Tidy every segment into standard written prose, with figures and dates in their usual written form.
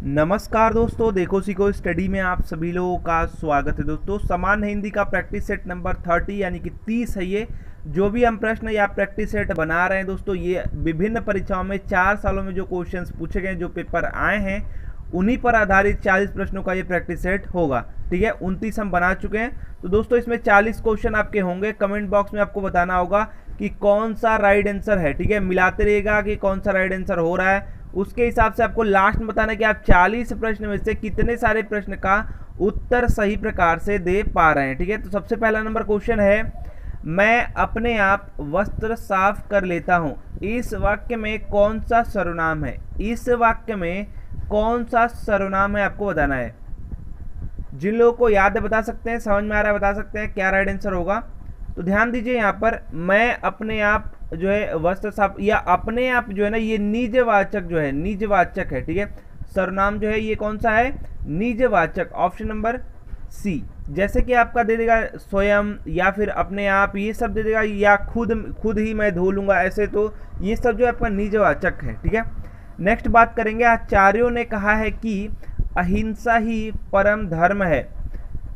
नमस्कार दोस्तों, देखो सीखो स्टडी में आप सभी लोगों का स्वागत है। दोस्तों, सामान्य हिंदी का प्रैक्टिस सेट नंबर 30 यानी कि 30 है। ये जो भी हम प्रश्न या प्रैक्टिस सेट बना रहे हैं दोस्तों, ये विभिन्न परीक्षाओं में 4 सालों में जो क्वेश्चंस पूछे गए, जो पेपर आए हैं, उन्हीं पर आधारित 40 प्रश्नों का ये प्रैक्टिस सेट होगा। ठीक है, 29 हम बना चुके हैं। तो दोस्तों, इसमें 40 क्वेश्चन आपके होंगे। कमेंट बॉक्स में आपको बताना होगा कि कौन सा राइट आंसर है। ठीक है, मिलाते रहिएगा कि कौन सा राइट आंसर हो रहा है। उसके हिसाब से आपको लास्ट में बताना है कि आप 40 प्रश्न में से कितने सारे प्रश्न का उत्तर सही प्रकार से दे पा रहे हैं। ठीक है, तो सबसे पहला नंबर क्वेश्चन है, मैं अपने आप वस्त्र साफ कर लेता हूं। इस वाक्य में कौन सा सर्वनाम है? इस वाक्य में कौन सा सर्वनाम है, आपको बताना है। जिन लोगों को याद है बता सकते हैं, समझ में आ रहा है बता सकते हैं क्या राइट आंसर होगा। तो ध्यान दीजिए, यहाँ पर मैं अपने आप जो है वस्त्र साफ, या अपने आप जो है ना, ये निजवाचक जो है, निजवाचक है। ठीक है, सर्वनाम जो है ये कौन सा है? निजवाचक। Option number C. जैसे कि आपका दे देगा स्वयं या फिर अपने आप, ये सब दे देगा, या खुद ही मैं धो लूंगा, ऐसे तो ये सब जो है आपका निजवाचक है। ठीक है, नेक्स्ट बात करेंगे, आचार्यों ने कहा है कि अहिंसा ही परम धर्म है।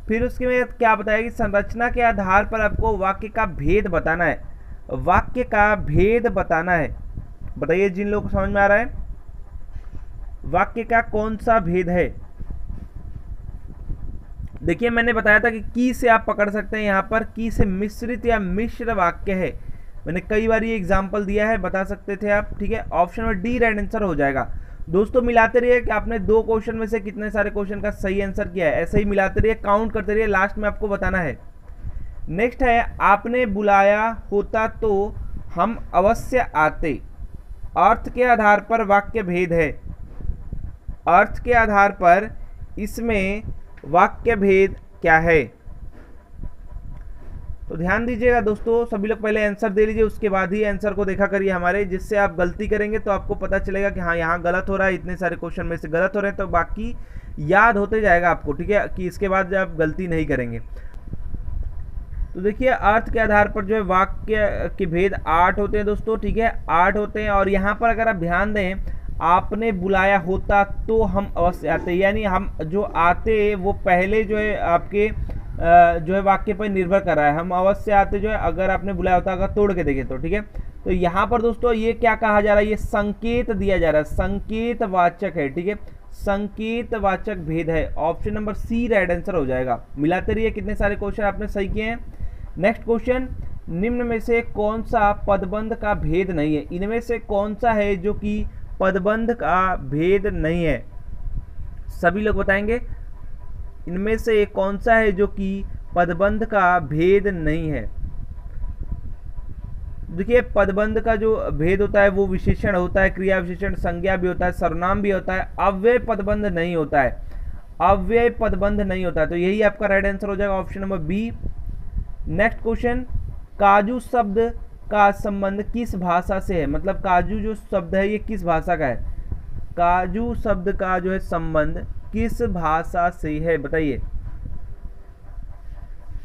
फिर उसके में क्या बताया कि संरचना के आधार पर आपको वाक्य का भेद बताना है। वाक्य का भेद बताना है। बताइए जिन लोगों को समझ में आ रहा है, वाक्य का कौन सा भेद है। देखिए, मैंने बताया था कि की से आप पकड़ सकते हैं। यहाँ पर की से मिश्रित या मिश्र वाक्य है। मैंने कई बार ये एग्जाम्पल दिया है, बता सकते थे आप। ठीक है, option number D right answer हो जाएगा। दोस्तों, मिलाते रहिए कि आपने 2 क्वेश्चन में से कितने सारे क्वेश्चन का सही आंसर किया है। ऐसे ही मिलाते रहिए, काउंट करते रहिए, लास्ट में आपको बताना है। नेक्स्ट है, आपने बुलाया होता तो हम अवश्य आते। अर्थ के आधार पर वाक्य भेद है। अर्थ के आधार पर इसमें वाक्य भेद क्या है? तो ध्यान दीजिएगा दोस्तों, सभी लोग पहले आंसर दे लीजिए, उसके बाद ही आंसर को देखा करिए हमारे, जिससे आप गलती करेंगे तो आपको पता चलेगा कि हाँ यहाँ गलत हो रहा है, इतने सारे क्वेश्चन में से गलत हो रहे हैं, तो बाकी याद होते जाएगा आपको। ठीक है, कि इसके बाद आप गलती नहीं करेंगे। तो देखिए, अर्थ के आधार पर जो है वाक्य के भेद 8 होते हैं दोस्तों। ठीक है, 8 होते हैं। और यहाँ पर अगर आप ध्यान दें, आपने बुलाया होता तो हम अवश्य आते, यानी हम जो आते वो पहले जो है आपके जो है वाक्य पर निर्भर कर रहा है। हम अवश्य आते जो है, अगर आपने बुलाया होता, अगर तोड़ के देखें तो। ठीक है, तो यहाँ पर दोस्तों ये क्या कहा जा रहा है, ये संकेत दिया जा रहा है, संकेत वाचक है। ठीक है, संकेत वाचक भेद है। Option number C right answer हो जाएगा। मिलाते रहिए कितने सारे क्वेश्चन आपने सही किए हैं। नेक्स्ट क्वेश्चन, निम्न में से कौन सा पदबंध का भेद नहीं है? इनमें से कौन सा है जो कि पदबंध का भेद नहीं है? सभी लोग बताएंगे, इनमें से कौन सा है जो कि पदबंध का भेद नहीं है? देखिए, पदबंध का जो भेद होता है वो विशेषण होता है, क्रिया विशेषण, संज्ञा भी होता है, सर्वनाम भी होता है, अव्यय पदबंध नहीं होता है। अव्यय पदबंध नहीं होता है, तो यही आपका राइट आंसर हो जाएगा, option number B. Next question, काजू शब्द का संबंध किस भाषा से है? मतलब काजू जो शब्द है ये किस भाषा का है? काजू शब्द का जो है संबंध किस भाषा से है, बताइए।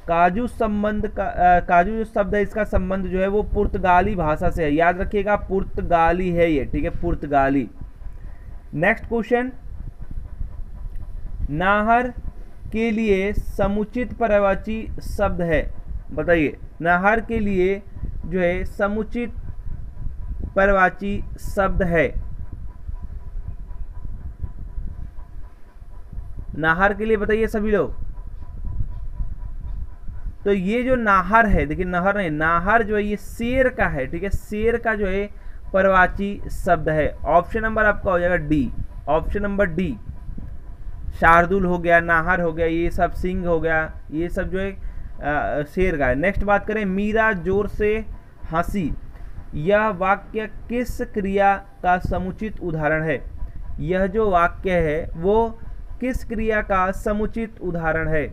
काजू संबंध का काजू जो शब्द है इसका संबंध जो है वो पुर्तगाली भाषा से है। याद रखिएगा, पुर्तगाली है ये। ठीक है, पुर्तगाली। नेक्स्ट क्वेश्चन, नाहर के लिए समुचित पर्यायवाची शब्द है, बताइए। नाहर के लिए जो है समुचित पर्यायवाची शब्द है। नाहर के लिए बताइए सभी लोग। तो ये जो नाहर है, देखिए नहर नहीं, नाहर जो है ये शेर का है। ठीक है, शेर का जो है पर्यायवाची शब्द है। ऑप्शन नंबर आपका हो जाएगा D. Option number D. Shardul हो गया, नाहर हो गया, ये सब सिंह हो गया, ये सब जो है शेर का है। नेक्स्ट बात करें, मीरा जोर से हंसी। यह वाक्य किस क्रिया का समुचित उदाहरण है? यह जो वाक्य है वो किस क्रिया का समुचित उदाहरण है?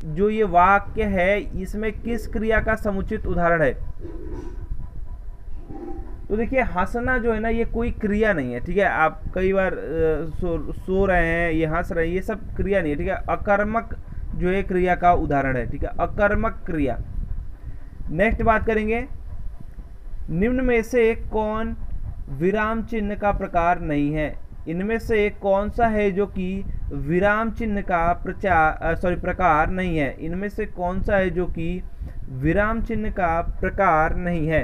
जो ये वाक्य है इसमें किस क्रिया का समुचित उदाहरण है? तो देखिए, हंसना जो है ना ये कोई क्रिया नहीं है। ठीक है, आप कई बार सो रहे हैं, ये हंस रहे हैं, ये सब क्रिया नहीं है। ठीक है, अकर्मक जो है क्रिया का उदाहरण है। ठीक है, अकर्मक क्रिया। नेक्स्ट बात करेंगे, निम्न में से कौन विराम चिन्ह का प्रकार नहीं है? इनमें से कौन सा है जो कि विराम चिन्ह का प्रकार नहीं है? इनमें से कौन सा है जो कि विराम चिन्ह का प्रकार नहीं है?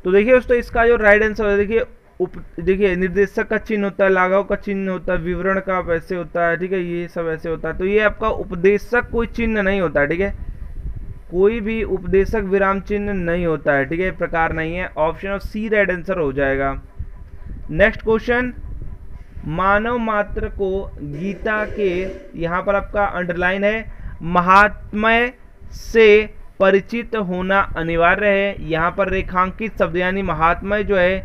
तो देखिए दोस्तों, इसका जो राइट आंसर है, देखिए निर्देशक का चिन्ह होता है, लाघव का चिन्ह होता है, विवरण का वैसे होता है, ठीक है, ये सब ऐसे होता है। तो ये आपका उपदेशक कोई चिन्ह नहीं होता है, ठीक है, कोई भी उपदेशक विराम चिन्ह नहीं होता है, ठीक है, प्रकार नहीं है। Option of C right answer हो जाएगा। नेक्स्ट क्वेश्चन, मानव मात्र को गीता के, यहाँ पर आपका अंडरलाइन है, महात्म्य से परिचित होना अनिवार्य है। यहाँ पर रेखांकित शब्द यानी महात्म्य जो है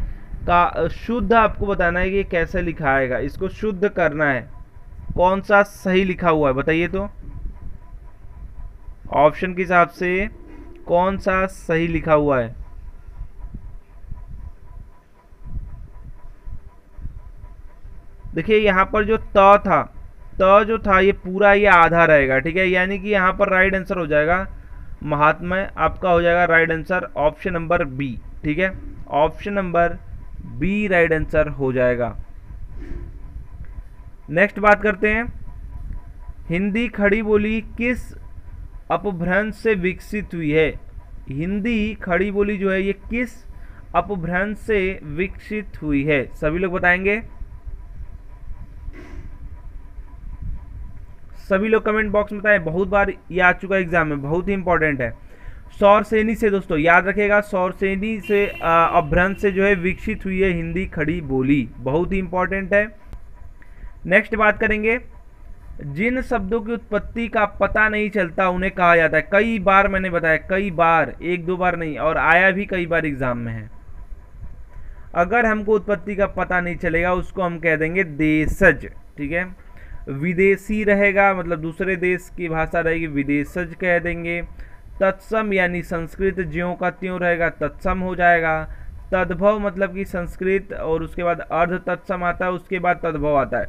का शुद्ध आपको बताना है कि कैसे लिखा आएगा, इसको शुद्ध करना है। कौन सा सही लिखा हुआ है बताइए तो, ऑप्शन के हिसाब से कौन सा सही लिखा हुआ है? देखिए यहाँ पर जो त जो था ये पूरा ये आधा रहेगा, ठीक है, यानी कि यहाँ पर राइट आंसर हो जाएगा महात्म्य, आपका हो जाएगा right answer option number B, ठीक है, option number B right answer हो जाएगा। नेक्स्ट बात करते हैं, हिंदी खड़ी बोली किस अपभ्रंश से विकसित हुई है? हिंदी खड़ी बोली जो है ये किस अपभ्रंश से विकसित हुई है? सभी लोग बताएंगे, सभी लोग कमेंट बॉक्स में बताएं। बहुत बार ये आ चुका एग्जाम में, बहुत ही इंपॉर्टेंट है। सौरसेनी से दोस्तों याद रखिएगा, सौरसेनी से अपभ्रंश से जो है विकसित हुई है हिंदी खड़ी बोली, बहुत ही इंपॉर्टेंट है। नेक्स्ट बात करेंगे, जिन शब्दों की उत्पत्ति का पता नहीं चलता उन्हें कहा जाता है। कई बार मैंने बताया, कई बार, एक दो बार नहीं, और आया भी कई बार एग्जाम में है। अगर हमको उत्पत्ति का पता नहीं चलेगा उसको हम कह देंगे देशज, ठीक है। विदेशी रहेगा मतलब दूसरे देश की भाषा रहेगी, विदेशज कह देंगे। तत्सम यानी संस्कृत ज्यों का त्यों रहेगा, तत्सम हो जाएगा। तद्भव मतलब कि संस्कृत और उसके बाद अर्ध तत्सम आता है, उसके बाद तद्भव आता है,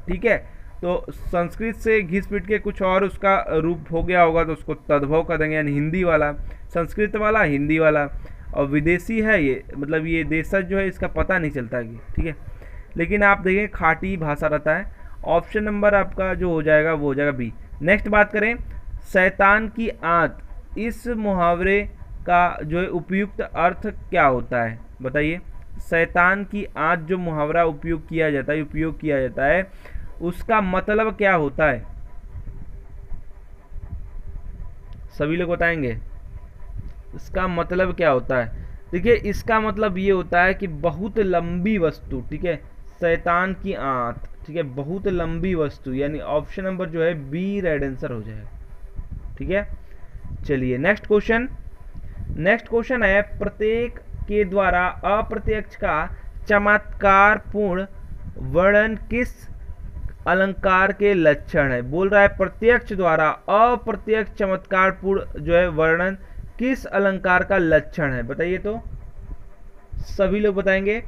ठीक है। तो संस्कृत से घिस पिट के कुछ और उसका रूप हो गया होगा तो उसको तद्भव कर देंगे, यानी हिंदी वाला, संस्कृत वाला हिंदी वाला। और विदेशी है ये, मतलब ये देशज जो है इसका पता नहीं चलता कि, ठीक है, लेकिन आप देखें खाटी भाषा रहता है। ऑप्शन नंबर आपका जो हो जाएगा वो हो जाएगा बी। नेक्स्ट बात करें, शैतान की आंत, इस मुहावरे का जो है उपयुक्त अर्थ क्या होता है बताइए। शैतान की आंत जो मुहावरा उपयोग किया जाता है उसका मतलब क्या होता है? सभी लोग बताएंगे इसका मतलब क्या होता है। देखिए इसका मतलब ये होता है कि बहुत लंबी वस्तु, ठीक है, शैतान की आंत, ठीक है, बहुत लंबी वस्तु, यानी ऑप्शन नंबर जो है बी राइट आंसर हो जाएगा, ठीक है। चलिए नेक्स्ट क्वेश्चन है, प्रत्येक के द्वारा अप्रत्यक्ष का चमत्कारपूर्ण वर्णन किस अलंकार के लक्षण है? बोल रहा है प्रत्यक्ष द्वारा अप्रत्यक्ष चमत्कारपूर्ण जो है वर्णन किस अलंकार का लक्षण है बताइए तो, सभी लोग बताएंगे।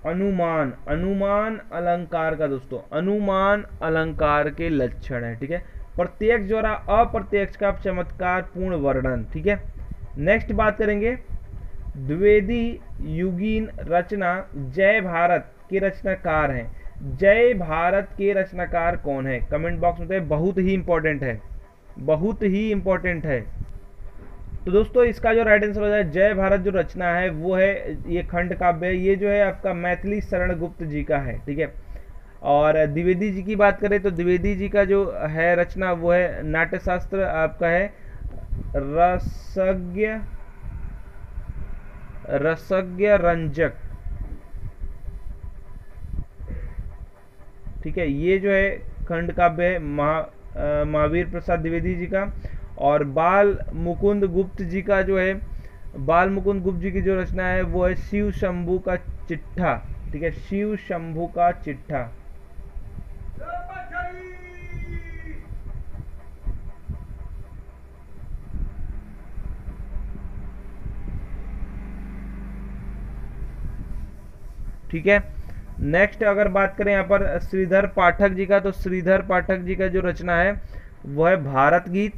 अनुमान अलंकार का दोस्तों, अनुमान अलंकार के लक्षण है, ठीक है, प्रत्यक्ष द्वारा अप्रत्यक्ष का चमत्कारपूर्ण वर्णन, ठीक है। नेक्स्ट बात करेंगे, द्विवेदी युगीन रचना जय भारत के रचनाकार हैं। जय भारत के रचनाकार कौन है? कमेंट बॉक्स में बताइए, बहुत ही इंपॉर्टेंट है, बहुत ही इंपॉर्टेंट है। तो दोस्तों इसका जो राइट आंसर हो जाए, जय भारत जो रचना है वो है, ये खंड काव्य है, ये जो है आपका मैथिली शरण गुप्त जी का है, ठीक है। और द्विवेदी जी की बात करें तो द्विवेदी जी का जो है रचना वो है नाट्यशास्त्र आपका है रसज्ञ रंजक, ठीक है, ये जो है खंड काव्य है महावीर प्रसाद द्विवेदी जी का। और बाल मुकुंद गुप्त जी का जो है, बाल मुकुंद गुप्त जी की जो रचना है वो है शिव शंभू का चिट्ठा, ठीक है, शिव शंभू का चिट्ठा। ठीक है। नेक्स्ट अगर बात करें यहाँ पर श्रीधर पाठक जी का, तो श्रीधर पाठक जी का जो रचना है वह है भारत गीत।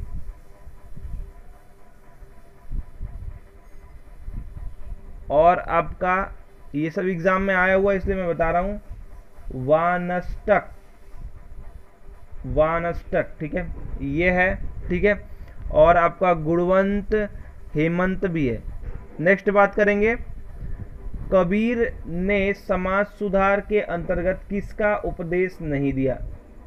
और आपका ये सब एग्जाम में आया हुआ इसलिए मैं बता रहा हूं, वानष्टक, वानष्टक, ठीक है, ये है, ठीक है। और आपका गुणवंत हेमंत भी है। नेक्स्ट बात करेंगे, कबीर ने समाज सुधार के अंतर्गत किसका उपदेश नहीं दिया?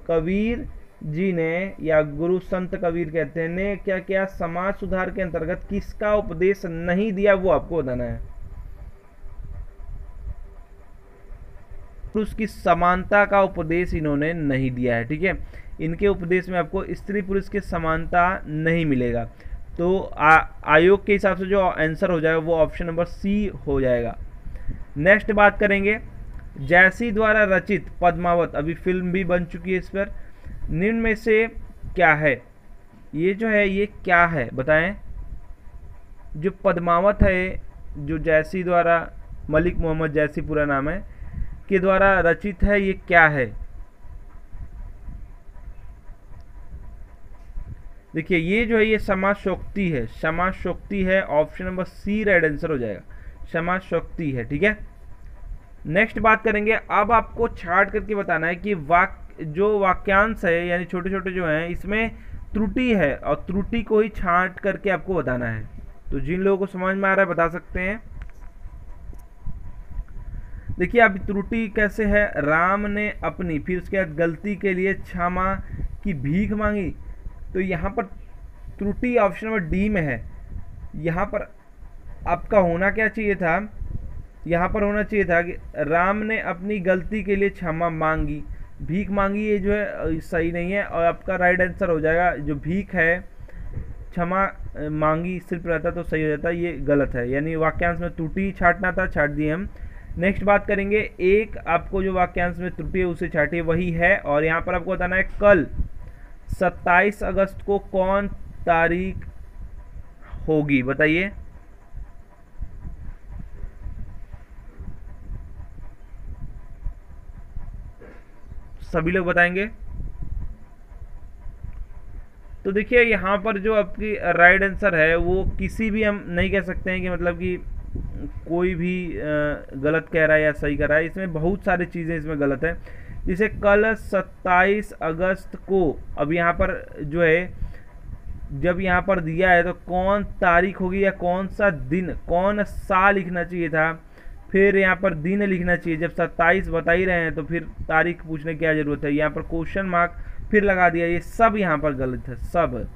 कबीर जी ने, या गुरु संत कबीर कहते हैं, ने क्या क्या समाज सुधार के अंतर्गत किसका उपदेश नहीं दिया, वो आपको बताना है। पुरुष की समानता का उपदेश इन्होंने नहीं दिया है, ठीक है। इनके उपदेश में आपको स्त्री पुरुष की समानता नहीं मिलेगा। तो आयोग के हिसाब से जो आंसर हो जाएगा वो ऑप्शन नंबर सी हो जाएगा। नेक्स्ट बात करेंगे, जैसी द्वारा रचित पद्मावत, अभी फिल्म भी बन चुकी है इस पर, निम्न में से क्या है? ये जो है ये क्या है बताएं? जो पद्मावत है, जो जैसी द्वारा, मलिक मोहम्मद जैसी पूरा नाम है, के द्वारा रचित है, ये क्या है? देखिए ये जो है ये समाजशोक्ति है, समाजशोक्ति है, option number C right answer हो जाएगा, समाजशोक्ति है, ठीक है। नेक्स्ट बात करेंगे, अब आपको छाट करके बताना है कि जो वाक्यांश है यानी छोटे छोटे जो हैं इसमें त्रुटि है, और त्रुटि को ही छांट करके आपको बताना है। तो जिन लोगों को समझ में आ रहा है बता सकते हैं। देखिए अब त्रुटि कैसे है, राम ने अपनी, फिर उसके बाद गलती के लिए क्षमा की भीख मांगी। तो यहाँ पर त्रुटि ऑप्शन नंबर डी में है। यहाँ पर आपका होना क्या चाहिए था, यहाँ पर होना चाहिए था कि राम ने अपनी गलती के लिए क्षमा मांगी, भीख मांगी, ये जो है सही नहीं है। और आपका राइट आंसर हो जाएगा जो भीख है, क्षमा मांगी सिर्फ रहता तो सही हो जाता, ये गलत है। यानी वाक्यांश में त्रुटि छाटना था, छाट दिए हम। नेक्स्ट बात करेंगे, एक आपको जो वाक्यांश में त्रुटि है उसे छाटिए, वही है। और यहाँ पर आपको बताना है कल 27 अगस्त को कौन तारीख होगी, बताइए। सभी लोग बताएंगे। तो देखिए यहाँ पर जो आपकी राइट आंसर है वो किसी भी हम नहीं कह सकते हैं कि मतलब कि कोई भी गलत कह रहा है या सही कर रहा है। इसमें बहुत सारी चीज़ें इसमें गलत है। जैसे कल 27 अगस्त को, अब यहाँ पर जो है जब यहाँ पर दिया है तो कौन तारीख होगी या कौन सा दिन, कौन सा लिखना चाहिए था, फिर यहाँ पर दिन लिखना चाहिए। जब 27 बता ही रहे हैं तो फिर तारीख पूछने की क्या ज़रूरत है। यहाँ पर क्वेश्चन मार्क फिर लगा दिया, ये सब यहाँ पर गलत है, सब।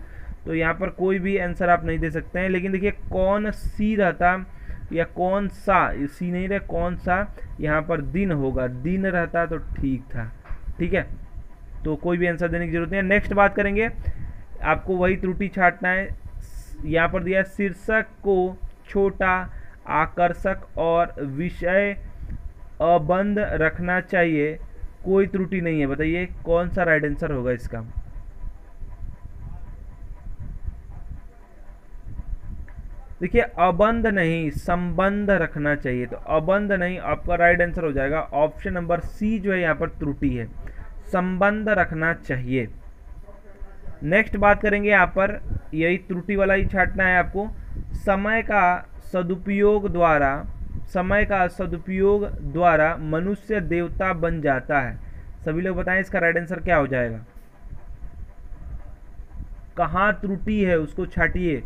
तो यहाँ पर कोई भी आंसर आप नहीं दे सकते हैं। लेकिन देखिए कौन सी रहता या कौन सा, सी नहीं रहे, कौन सा, यहाँ पर दिन होगा, दिन रहता तो ठीक था, ठीक है। तो कोई भी आंसर देने की जरूरत नहीं है। नेक्स्ट बात करेंगे, आपको वही त्रुटि छाटना है। यहाँ पर दिया शीर्षक को छोटा, आकर्षक और विषय अबंध रखना चाहिए, कोई त्रुटि नहीं है। बताइए कौन सा राइट आंसर होगा इसका। देखिए अबंध नहीं, संबंध रखना चाहिए। तो अबंध नहीं, आपका राइट आंसर हो जाएगा ऑप्शन नंबर सी जो है यहाँ पर त्रुटि है, संबंध रखना चाहिए। नेक्स्ट बात करेंगे, यहाँ पर यही त्रुटि वाला ही छाटना है आपको। समय का सदुपयोग द्वारा, समय का सदुपयोग द्वारा मनुष्य देवता बन जाता है। सभी लोग बताएं इसका राइट आंसर क्या हो जाएगा। कहाँ त्रुटि है उसको छाटिए।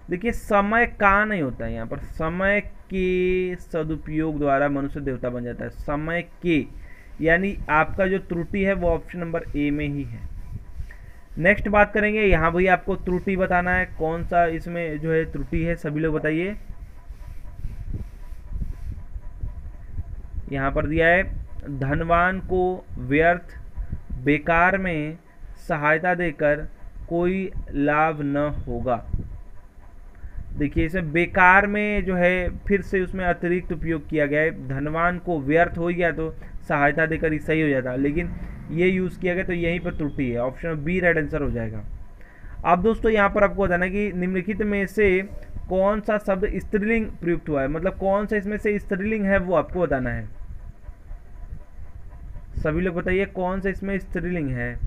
देखिए समय का नहीं होता है यहाँ पर, समय के सदुपयोग द्वारा मनुष्य देवता बन जाता है। समय के, यानी आपका जो त्रुटि है वो ऑप्शन नंबर ए में ही है। नेक्स्ट बात करेंगे, यहाँ भी आपको त्रुटि बताना है, कौन सा इसमें जो है त्रुटि है, सभी लोग बताइए। यहाँ पर दिया है धनवान को व्यर्थ बेकार में सहायता देकर कोई लाभ न होगा। देखिए इसमें बेकार में जो है फिर से उसमें अतिरिक्त उपयोग किया गया है। धनवान को व्यर्थ हो गया तो सहायता देकर ही सही हो जाता, लेकिन ये यूज़ किया गया तो यहीं पर त्रुटि है, ऑप्शन बी राइट आंसर हो जाएगा। अब दोस्तों यहाँ पर आपको बताना है कि निम्नलिखित में से कौन सा शब्द स्त्रीलिंग प्रयुक्त हुआ है, मतलब कौन सा इसमें से स्त्रीलिंग है वो आपको बताना है। सभी लोग बताइए कौन सा इसमें स्त्रीलिंग है।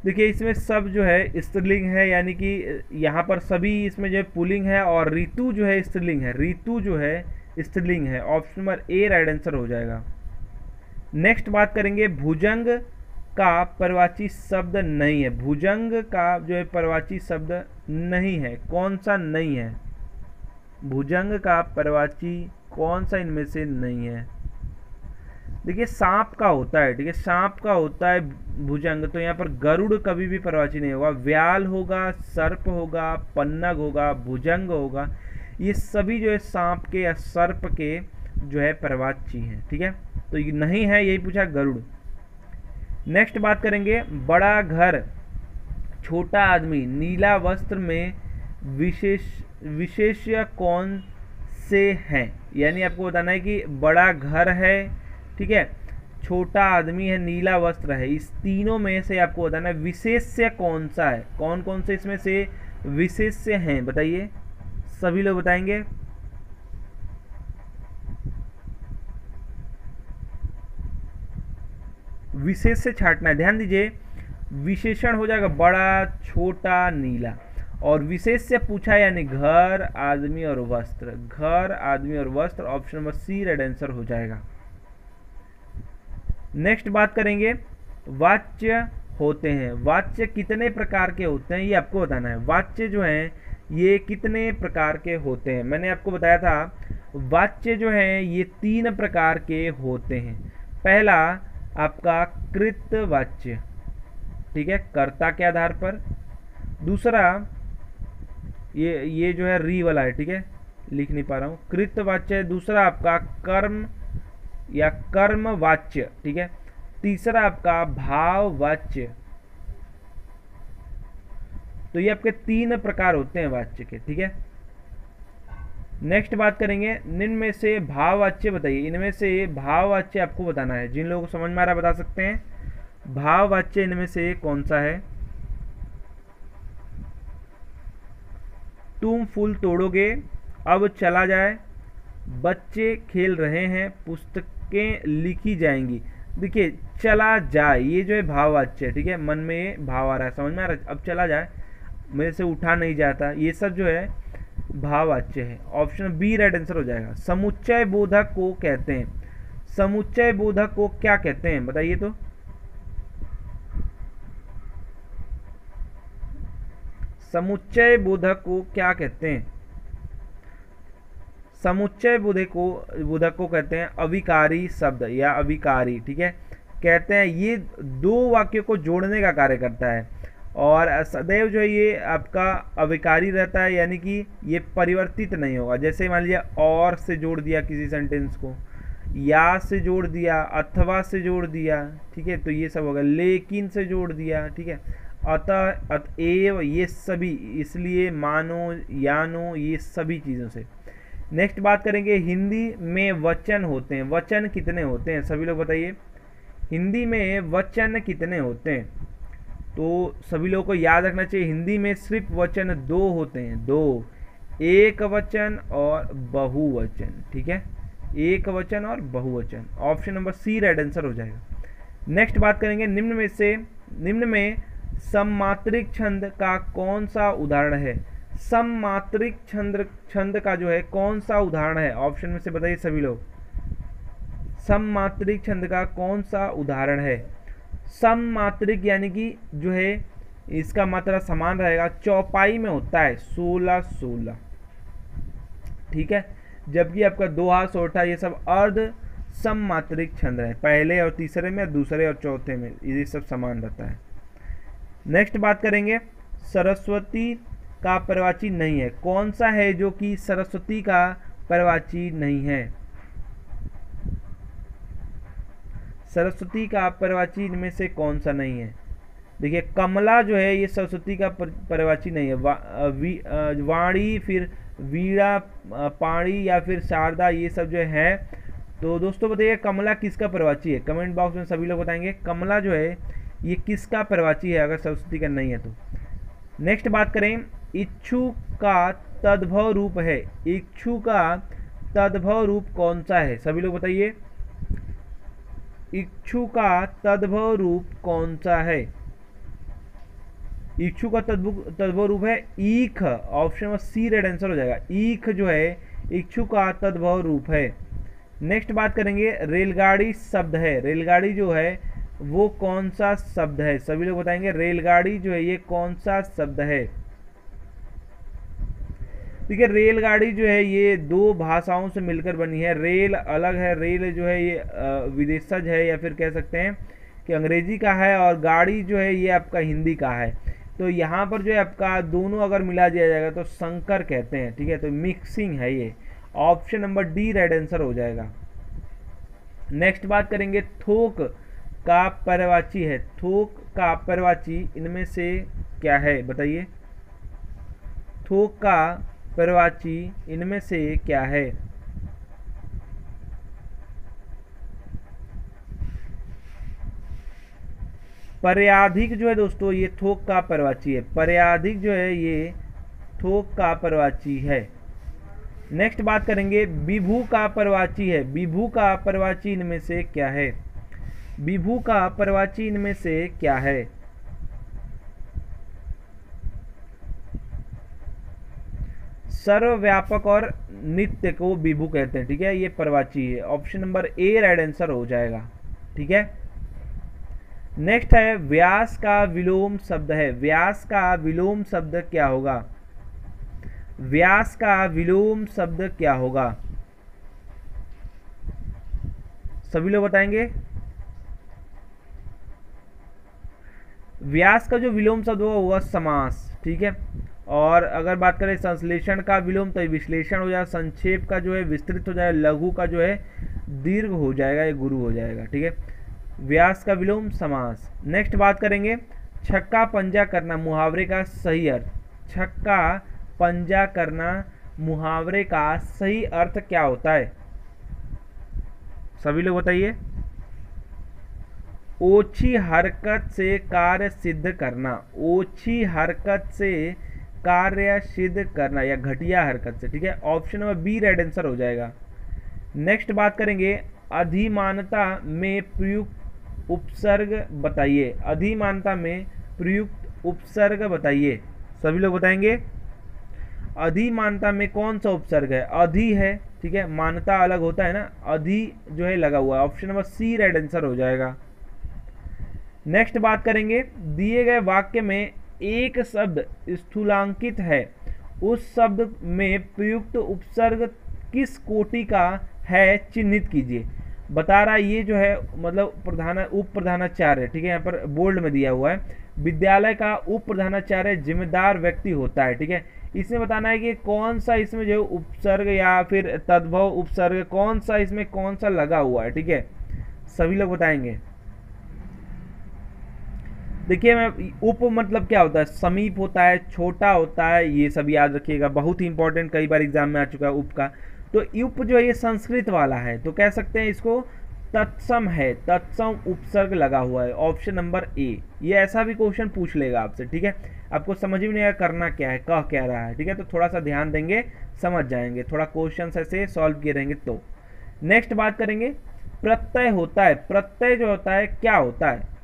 देखिए इसमें सब जो है स्त्रीलिंग है, यानी कि यहाँ पर सभी इसमें जो है पुल्लिंग है, और ऋतु जो है स्त्रीलिंग है, ऋतु जो है स्त्रीलिंग है। Option number A right answer हो जाएगा। नेक्स्ट बात करेंगे, भुजंग का परवाची शब्द नहीं है। भुजंग का जो है परवाची शब्द नहीं है, कौन सा नहीं है? भुजंग का परवाची कौन सा इनमें से नहीं है? देखिए सांप का होता है, ठीक है, सांप का होता है भुजंग, तो यहाँ पर गरुड़ कभी भी परवाची नहीं होगा। व्याल होगा, सर्प होगा, पन्नग होगा, भुजंग होगा, ये सभी जो है सांप के या सर्प के जो है परवाची हैं, ठीक है। तो ये नहीं है, यही पूछा गरुड़। नेक्स्ट बात करेंगे, बड़ा घर छोटा आदमी नीला वस्त्र में विशेष्य कौन से हैं? यानी आपको बताना है कि बड़ा घर है, ठीक है, छोटा आदमी है, नीला वस्त्र है, इस तीनों में से आपको बताना है विशेष्य कौन सा है। कौन कौन से इसमें से विशेष्य हैं बताइए, सभी लोग बताएंगे। विशेष से छाटना है, ध्यान दीजिए, विशेषण हो जाएगा बड़ा, छोटा, नीला, और विशेष से पूछा यानी घर, आदमी और वस्त्र। घर, आदमी और वस्त्र, option number C right answer हो जाएगा। नेक्स्ट बात करेंगे, वाच्य होते हैं। वाच्य कितने प्रकार के होते हैं ये आपको बताना है। वाच्य जो हैं ये कितने प्रकार के होते हैं? मैंने आपको बताया था वाच्य जो हैं ये 3 प्रकार के होते हैं। पहला आपका कृतवाच्य, ठीक है, कर्ता के आधार पर। दूसरा ये जो है री वाला है, ठीक है, लिख नहीं पा रहा हूँ, कृतवाच्य। दूसरा आपका कर्म या कर्मवाच्य, ठीक है। तीसरा आपका भाववाच्य। तो ये आपके 3 प्रकार होते हैं वाच्य के, ठीक है। नेक्स्ट बात करेंगे, निम्न में से भाववाच्य बताइए। इनमें से भाववाच्य आपको बताना है, जिन लोगों को समझ में आ रहा है बता सकते हैं। भाववाच्य इनमें से कौन सा है? तुम फूल तोड़ोगे, अब चला जाए, बच्चे खेल रहे हैं, पुस्तकें लिखी जाएंगी। देखिए चला जाए ये जो है भाववाच्य है, ठीक है, मन में ये भाव आ रहा है, समझ में आ रहा है। अब चला जाए, मेरे से उठा नहीं जाता, ये सब जो है भाववाच्य है। ऑप्शन बी राइट आंसर हो जाएगा। समुच्चय बोधक को कहते हैं। समुच्चय बोधक को क्या कहते हैं बताइए तो। समुच्चय बोधक को क्या कहते हैं? समुच्चय बोधक को कहते हैं अविकारी शब्द या अविकारी, ठीक है। कहते हैं ये 2 वाक्यों को जोड़ने का कार्य करता है, और सदैव जो है ये आपका अविकारी रहता है, यानी कि ये परिवर्तित नहीं होगा। जैसे मान लीजिए और से जोड़ दिया किसी सेंटेंस को, या से जोड़ दिया, अथवा से जोड़ दिया, ठीक है, तो ये सब होगा। लेकिन से जोड़ दिया, ठीक है, अतः, अतएव, ये सभी, इसलिए, मानो, यानो, ये सभी चीज़ों से। नेक्स्ट बात करेंगे, हिंदी में वचन होते हैं। वचन कितने होते हैं सभी लोग बताइए। हिंदी में वचन कितने होते हैं? तो सभी लोगों को याद रखना चाहिए, हिंदी में सिर्फ वचन 2 होते हैं, 2, एक वचन और बहुवचन, ठीक है, एक वचन और बहुवचन। Option number C right answer हो जाएगा। नेक्स्ट बात करेंगे, निम्न में सममात्रिक छंद का कौन सा उदाहरण है? सममात्रिक छंद का जो है कौन सा उदाहरण है? ऑप्शन में से बताइए सभी लोग। सममात्रिक छंद का कौन सा उदाहरण है? सममात्रिक यानी कि जो है इसका मात्रा समान रहेगा, चौपाई में होता है 16-16, ठीक है, जबकि आपका 2 हाथ सोठा ये सब अर्ध सममात्रिक छंद है, पहले और तीसरे में, दूसरे और चौथे में ये सब समान रहता है। नेक्स्ट बात करेंगे, सरस्वती का पर्यायवाची नहीं है। कौन सा है जो कि सरस्वती का पर्यायवाची नहीं है? सरस्वती का पर्यायवाची इनमें से कौन सा नहीं है? देखिए कमला जो है ये सरस्वती का पर्यायवाची नहीं है। वाणी, फिर वीणा, पाणी या फिर शारदा, ये सब जो है। तो दोस्तों बताइए कमला किसका पर्यायवाची है? कमेंट बॉक्स में सभी लोग बताएंगे कमला जो है ये किसका पर्यायवाची है अगर सरस्वती का नहीं है तो। नेक्स्ट बात करें, इच्छु का तद्भव रूप है, इच्छु का तद्भव रूप कौन सा है? सभी लोग बताइए, इच्छु का तद्भव रूप कौन सा है? इच्छु का तद्भव रूप है ईख। Option number C right answer हो जाएगा। ईख जो है इच्छु का तद्भव रूप है। नेक्स्ट बात करेंगे, रेलगाड़ी शब्द है, रेलगाड़ी जो है वो कौन सा शब्द है? सभी लोग बताएंगे रेलगाड़ी जो है ये कौन सा शब्द है? ठीक है, रेलगाड़ी जो है ये दो भाषाओं से मिलकर बनी है। रेल अलग है, रेल जो है ये विदेशज है या फिर कह सकते हैं कि अंग्रेजी का है, और गाड़ी जो है ये आपका हिंदी का है। तो यहाँ पर जो है आपका दोनों अगर मिला दिया जाएगा तो संकर कहते हैं। ठीक है, तो मिक्सिंग है ये। Option number D red answer हो जाएगा। नेक्स्ट बात करेंगे, थोक का पर्यायवाची है, थोक का पर्यायवाची इनमें से क्या है? बताइए, थोक का पर्यायवाची इनमें से क्या है? पर्याधिक जो है दोस्तों ये थोक का पर्यायवाची है, पर्याधिक जो है ये थोक का पर्यायवाची है। नेक्स्ट बात करेंगे, विभू का पर्यायवाची है, विभू का पर्यायवाची इनमें से क्या है? विभू का पर्यायवाची इनमें से क्या है? सर्वव्यापक और नित्य को विभू कहते हैं। ठीक है, ये पर्यायवाची है। Option number A right answer हो जाएगा। ठीक है, नेक्स्ट है, व्यास का विलोम शब्द है, व्यास का विलोम शब्द क्या होगा? व्यास का विलोम शब्द क्या होगा? सभी लोग बताएंगे। व्यास का जो विलोम शब्द होगा समास। ठीक है, और अगर बात करें संश्लेषण का विलोम तो विश्लेषण हो जाएगा, संक्षेप का जो है विस्तृत हो जाएगा, लघु का जो है दीर्घ हो जाएगा, ये गुरु हो जाएगा। ठीक है, व्यास का विलोम समास। नेक्स्ट बात करेंगे, छक्का पंजा करना मुहावरे का सही अर्थ, छक्का पंजा करना मुहावरे का सही अर्थ क्या होता है? सभी लोग बताइए। ओछी हरकत से कार्य सिद्ध करना, ओछी हरकत से कार्य सिद्ध करना या घटिया हरकत से। ठीक है, option number B right answer हो जाएगा। नेक्स्ट बात करेंगे, अधिमानता में प्रयुक्त उपसर्ग बताइए, अधिमानता में प्रयुक्त उपसर्ग बताइए। सभी लोग बताएंगे, अधिमानता में कौन सा उपसर्ग है? अधि है। ठीक है, मानता अलग होता है ना, अधि जो है लगा हुआ है। Option number C right answer हो जाएगा। नेक्स्ट बात करेंगे, दिए गए वाक्य में एक शब्द स्थूलांकित है, उस शब्द में प्रयुक्त उपसर्ग किस कोटि का है चिन्हित कीजिए। बता रहा है ये जो है मतलब उप प्रधानाचार्य। ठीक है, यहाँ पर बोल्ड में दिया हुआ है, विद्यालय का उप प्रधानाचार्य जिम्मेदार व्यक्ति होता है। ठीक है, इसमें बताना है कि कौन सा इसमें जो उपसर्ग या फिर तद्भव उपसर्ग कौन सा इसमें कौन सा लगा हुआ है। ठीक है, सभी लोग बताएंगे। देखिए, मैं उप मतलब क्या होता है? समीप होता है, छोटा होता है, ये सब याद रखिएगा, बहुत ही इंपॉर्टेंट, कई बार एग्जाम में आ चुका है उप का। तो उप जो है ये संस्कृत वाला है, तो कह सकते हैं इसको तत्सम है, तत्सम उपसर्ग लगा हुआ है। Option number A. ये ऐसा भी क्वेश्चन पूछ लेगा आपसे। ठीक है, आपको समझ में नहीं आया करना क्या है, कह क्या रहा है। ठीक है, तो थोड़ा सा ध्यान देंगे, समझ जाएंगे, थोड़ा क्वेश्चन ऐसे सॉल्व किए रहेंगे तो। नेक्स्ट बात करेंगे, प्रत्यय होता है, प्रत्यय जो होता है क्या होता है?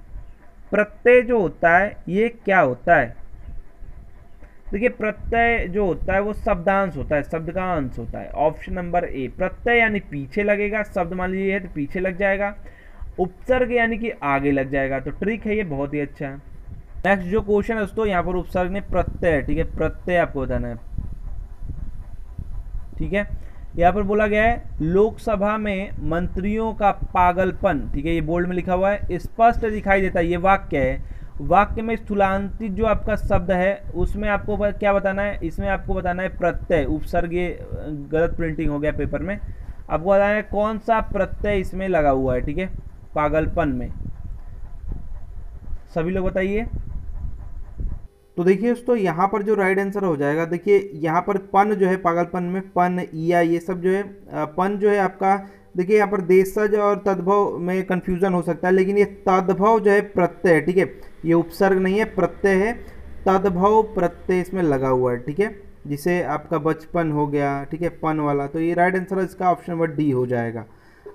प्रत्यय जो होता है ये क्या होता है? देखिए, प्रत्यय जो होता है वो शब्दांश होता है, शब्द का अंश होता है। Option number A. प्रत्यय यानी पीछे लगेगा, शब्द मान लीजिए है तो पीछे लग जाएगा, उपसर्ग यानी कि आगे लग जाएगा। तो ट्रिक है ये, बहुत ही अच्छा है। नेक्स्ट जो क्वेश्चन है दोस्तों, यहाँ पर उपसर्ग ने प्रत्यय। ठीक है, प्रत्यय आपको बताना है। ठीक है, यहाँ पर बोला गया है, लोकसभा में मंत्रियों का पागलपन। ठीक है, ये बोल्ड में लिखा हुआ है, स्पष्ट दिखाई देता है। ये वाक्य है, वाक्य में स्थूलांकित जो आपका शब्द है उसमें आपको क्या बताना है? इसमें आपको बताना है प्रत्यय। उपसर्ग ये गलत प्रिंटिंग हो गया पेपर में, आपको बताना है कौन सा प्रत्यय इसमें लगा हुआ है। ठीक है, पागलपन में। सभी लोग बताइए। तो देखिए दोस्तों, यहाँ पर जो राइट आंसर हो जाएगा, देखिए यहाँ पर पन जो है, पागलपन में पन, ईया, ये सब जो है पन जो है आपका। देखिए यहाँ पर देशज और तद्भव में कंफ्यूजन हो सकता है, लेकिन ये तद्भव जो है प्रत्यय है। ठीक है, ये उपसर्ग नहीं है, प्रत्यय है। तद्भव प्रत्यय इसमें लगा हुआ है, ठीक है, जिसे आपका बचपन हो गया, ठीक है, पन वाला, तो ये राइट आंसर इसका ऑप्शन नंबर डी हो जाएगा।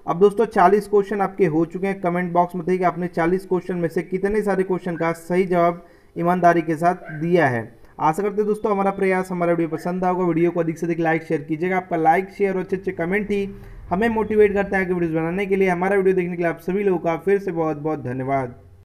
अब दोस्तों 40 क्वेश्चन आपके हो चुके हैं। कमेंट बॉक्स में बताइए कि आपने 40 क्वेश्चन में से कितने सारे क्वेश्चन का सही जवाब ईमानदारी के साथ दिया है। आशा करते हैं दोस्तों हमारा प्रयास, हमारा वीडियो पसंद होगा। वीडियो को अधिक से अधिक लाइक शेयर कीजिएगा। आपका लाइक शेयर और अच्छे अच्छे कमेंट ही हमें मोटिवेट करता है कि वीडियोस बनाने के लिए। हमारा वीडियो देखने के लिए आप सभी लोगों का फिर से बहुत बहुत धन्यवाद।